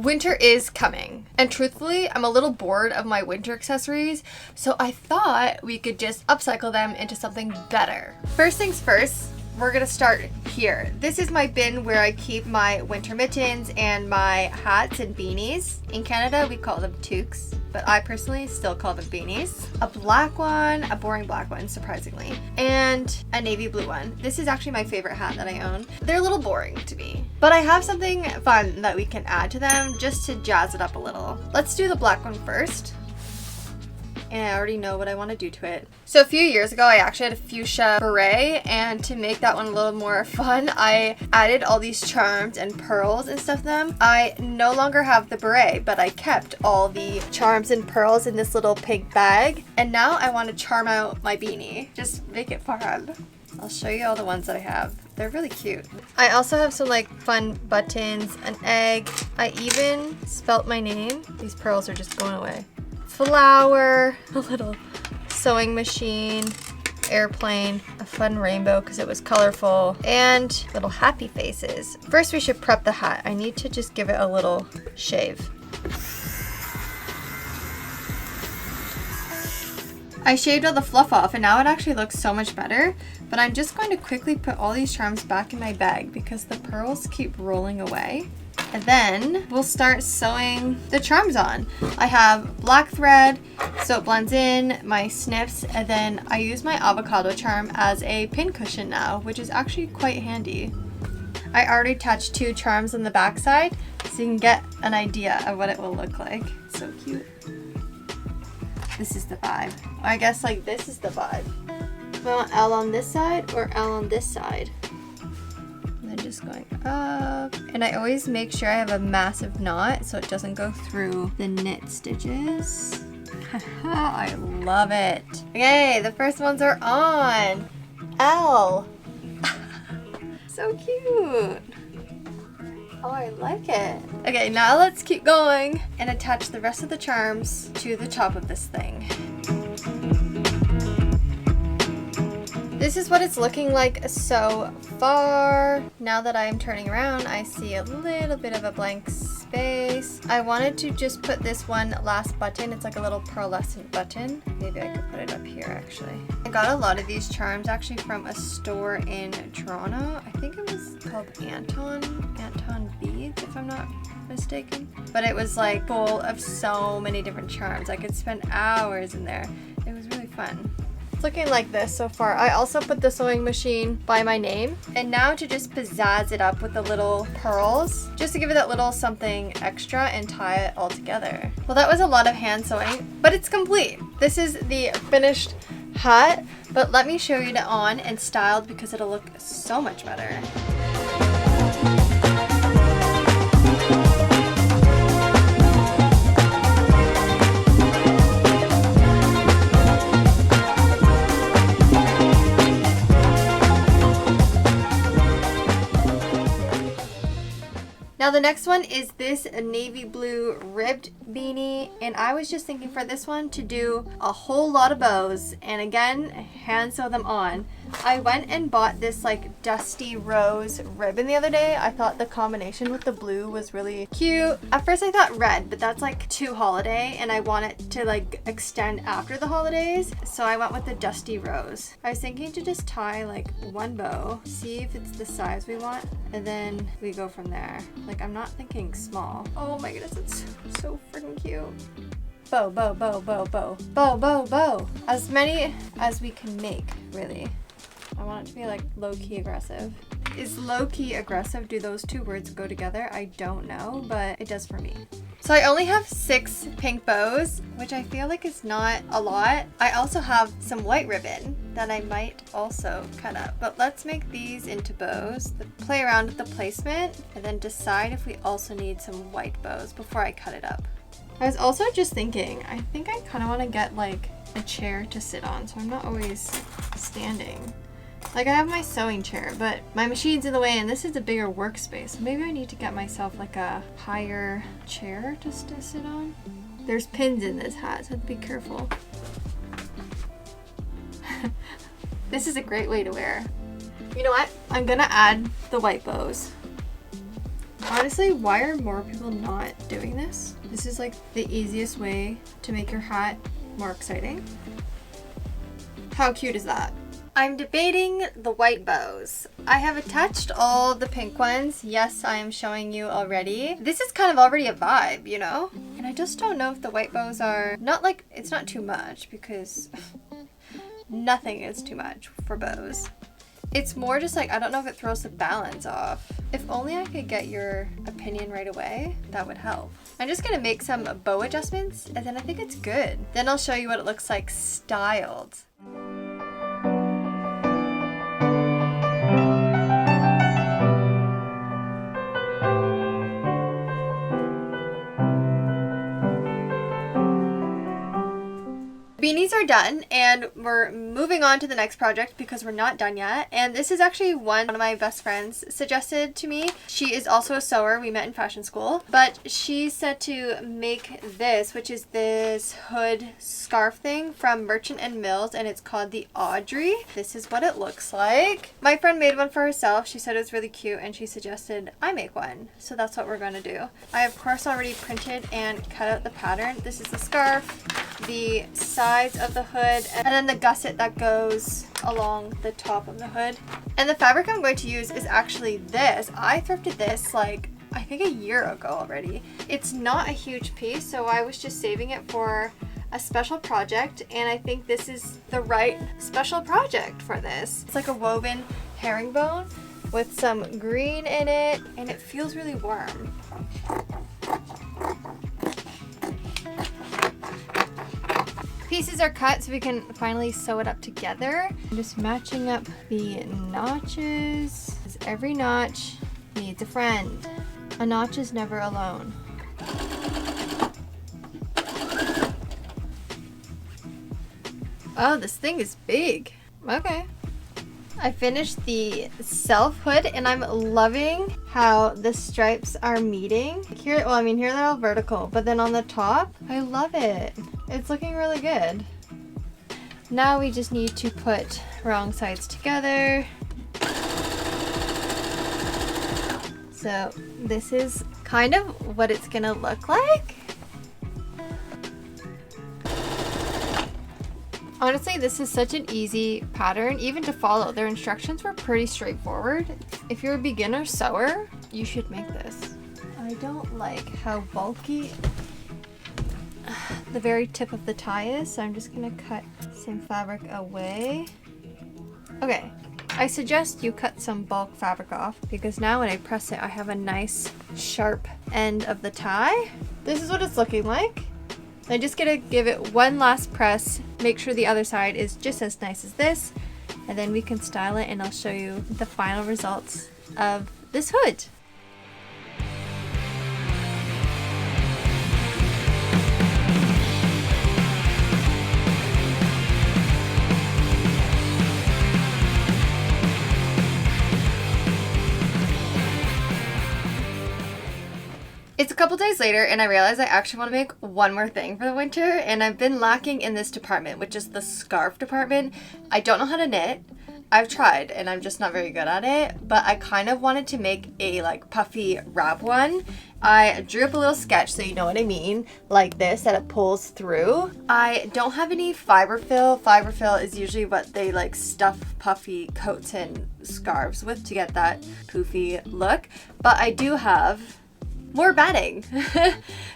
Winter is coming, and truthfully, I'm a little bored of my winter accessories, so I thought we could just upcycle them into something better. First things first, we're gonna start here. This is my bin where I keep my winter mittens and my hats and beanies. In Canada, we call them toques, but I personally still call them beanies. A black one, a boring black one, surprisingly, and a navy blue one. This is actually my favorite hat that I own. They're a little boring to me, but I have something fun that we can add to them just to jazz it up a little. Let's do the black one first. And I already know what I want to do to it. So a few years ago, I actually had a fuchsia beret, and to make that one a little more fun, I added all these charms and pearls and stuff to them. I no longer have the beret, but I kept all the charms and pearls in this little pink bag, and now I want to charm out my beanie. Just make it fun. I'll show you all the ones that I have. They're really cute. I also have some like fun buttons, an egg. I even spelt my name. These pearls are just going away. Flower, a little sewing machine, airplane, a fun rainbow because it was colorful, and little happy faces. First we should prep the hat. I need to just give it a little shave. I shaved all the fluff off and now it actually looks so much better, but I'm just going to quickly put all these charms back in my bag because the pearls keep rolling away. And then we'll start sewing the charms on. I have black thread, so it blends in, my snips, and then I use my avocado charm as a pin cushion now, which is actually quite handy. I already attached 2 charms on the back side, so you can get an idea of what it will look like. So cute. This is the vibe. I guess like this is the vibe. Do I want L on this side or L on this side? Just going up, and I always make sure I have a massive knot so it doesn't go through the knit stitches. I love it. Okay, the first ones are on. L. So cute. Oh, I like it. Okay, now let's keep going and attach the rest of the charms to the top of this thing. This is what it's looking like so far. Now that I'm turning around, I see a little bit of a blank space. I wanted to just put this one last button. It's like a little pearlescent button. Maybe I could put it up here actually. I got a lot of these charms actually from a store in Toronto. I think it was called Anton Beads, if I'm not mistaken. But it was like full of so many different charms. I could spend hours in there. It was really fun. Looking like this so far. I also put the sewing machine by my name, and now to just pizzazz it up with the little pearls, just to give it that little something extra and tie it all together. Well, that was a lot of hand sewing, but it's complete. This is the finished hat, but let me show you it on and styled because it'll look so much better. Now the next one is this navy blue ribbed beanie, and I was just thinking for this one to do a whole lot of bows and again hand sew them on. I went and bought this like dusty rose ribbon the other day. I thought the combination with the blue was really cute. At first I thought red, but that's like too holiday and I want it to like extend after the holidays, so I went with the dusty rose. I was thinking to just tie like one bow, see if it's the size we want, and then we go from there. Like I'm not thinking small. Oh my goodness, it's so freaking cute. Bow, bow, bow, bow, bow, bow, bow, bow. As many as we can make, really. I want it to be like low-key aggressive. Is low-key aggressive, do those 2 words go together? I don't know, but it does for me. So I only have 6 pink bows, which I feel like is not a lot. I also have some white ribbon that I might also cut up, but let's make these into bows, play around with the placement, and then decide if we also need some white bows before I cut it up. I was also just thinking, I think I kind of want to get like a chair to sit on so I'm not always standing. Like I have my sewing chair, but my machine's in the way and this is a bigger workspace. So maybe I need to get myself like a higher chair just to sit on. There's pins in this hat, so be careful. This is a great way to wear. You know what? I'm gonna add the white bows. Honestly, why are more people not doing this? This is like the easiest way to make your hat more exciting. How cute is that? I'm debating the white bows. I have attached all the pink ones. Yes, I am showing you already. This is kind of already a vibe, you know? And I just don't know if the white bows are not like, it's not too much because nothing is too much for bows. It's more just like, I don't know if it throws the balance off. If only I could get your opinion right away, that would help. I'm just gonna make some bow adjustments and then I think it's good. Then I'll show you what it looks like styled. Beanies are done and we're moving on to the next project because we're not done yet. And this is actually one of my best friends suggested to me. She is also a sewer. We met in fashion school, but she said to make this, which is this hood scarf thing from Merchant and Mills, and it's called the Audrey. This is what it looks like. My friend made one for herself. She said it was really cute and she suggested I make one. So that's what we're going to do. I of course already printed and cut out the pattern. This is the scarf, the sides of the hood, and then the gusset that goes along the top of the hood. And the fabric I'm going to use is actually this. I thrifted this like I think a year ago already. It's not a huge piece, so I was just saving it for a special project, and I think this is the right special project for this. It's like a woven herringbone with some green in it, and it feels really warm. Pieces are cut so we can finally sew it up together. I'm just matching up the notches. Every notch needs a friend. A notch is never alone. Oh, this thing is big. Okay. I finished the self hood and I'm loving how the stripes are meeting. Here, well, I mean, here they're all vertical, but then on the top, I love it. It's looking really good. Now we just need to put wrong sides together. So this is kind of what it's gonna look like. Honestly, this is such an easy pattern, even to follow. Their instructions were pretty straightforward. If you're a beginner sewer, you should make this. I don't like how bulky the very tip of the tie is, so I'm just gonna cut some fabric away. Okay, I suggest you cut some bulk fabric off because now when I press it, I have a nice sharp end of the tie. This is what it's looking like. I'm just gonna give it one last press, make sure the other side is just as nice as this, and then we can style it and I'll show you the final results of this hood. It's a couple days later and I realized I actually want to make one more thing for the winter, and I've been lacking in this department, which is the scarf department. I don't know how to knit. I've tried and I'm just not very good at it, but I kind of wanted to make a like puffy wrap one. I drew up a little sketch so you know what I mean, like this, that it pulls through. I don't have any fiber fill. Fiber fill is usually what they like stuff puffy coats and scarves with to get that poofy look, but I do have more batting.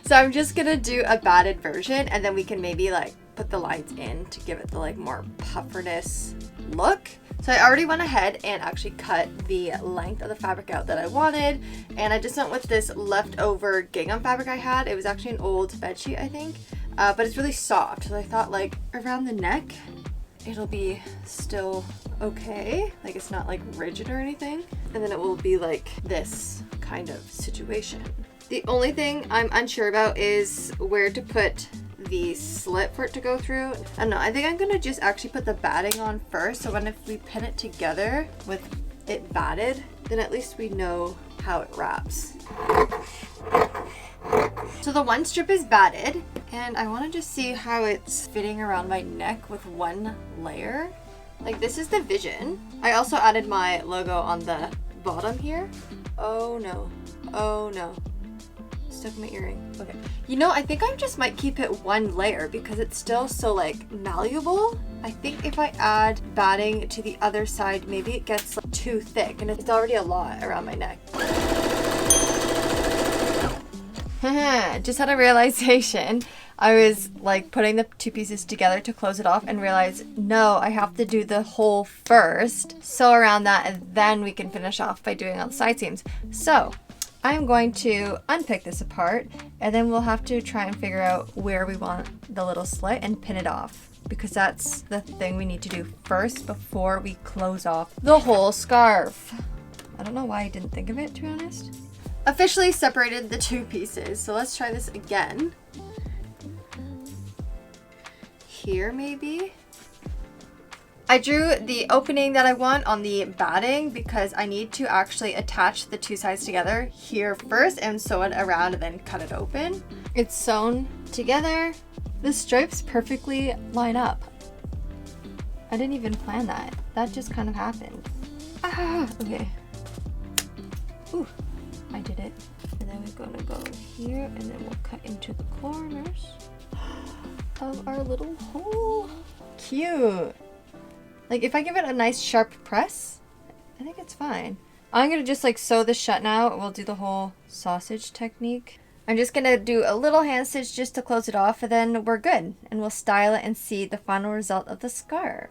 So I'm just gonna do a batted version and then we can maybe like put the lines in to give it the like more pufferness look. So I already went ahead and actually cut the length of the fabric out that I wanted, and I just went with this leftover gingham fabric I had. It was actually an old bedsheet, I think, but it's really soft, so I thought like around the neck it'll be still okay, like it's not like rigid or anything, and then it will be like this kind of situation. The only thing I'm unsure about is where to put the slit for it to go through. I don't know, I think I'm gonna just actually put the batting on first, so when if we pin it together with it batted, then at least we know how it wraps. So the one strip is batted, and I want to just see how it's fitting around my neck with one layer. Like this is the vision. I also added my logo on the bottom here. Oh no. Oh no. Stuck in my earring. Okay. You know, I think I just might keep it one layer because it's still so like malleable. I think if I add batting to the other side, maybe it gets like, too thick, and it's already a lot around my neck. Just had a realization. I was like putting the two pieces together to close it off and realized, no, I have to do the hole first, sew around that, and then we can finish off by doing all the side seams. So I'm going to unpick this apart, and then we'll have to try and figure out where we want the little slit and pin it off, because that's the thing we need to do first before we close off the whole scarf. I don't know why I didn't think of it, to be honest. Officially separated the two pieces, so let's try this again. Here maybe? I drew the opening that I want on the batting because I need to actually attach the two sides together here first and sew it around and then cut it open. It's sewn together. The stripes perfectly line up. I didn't even plan that. That just kind of happened. Ah, okay. Ooh, I did it. And then we're gonna go here and then we'll cut into the corners of our little hole. Cute. Like if I give it a nice sharp press, I think it's fine. I'm gonna just like sew this shut now. We'll do the whole sausage technique. I'm just gonna do a little hand stitch just to close it off, and then we're good. And we'll style it and see the final result of the scarf.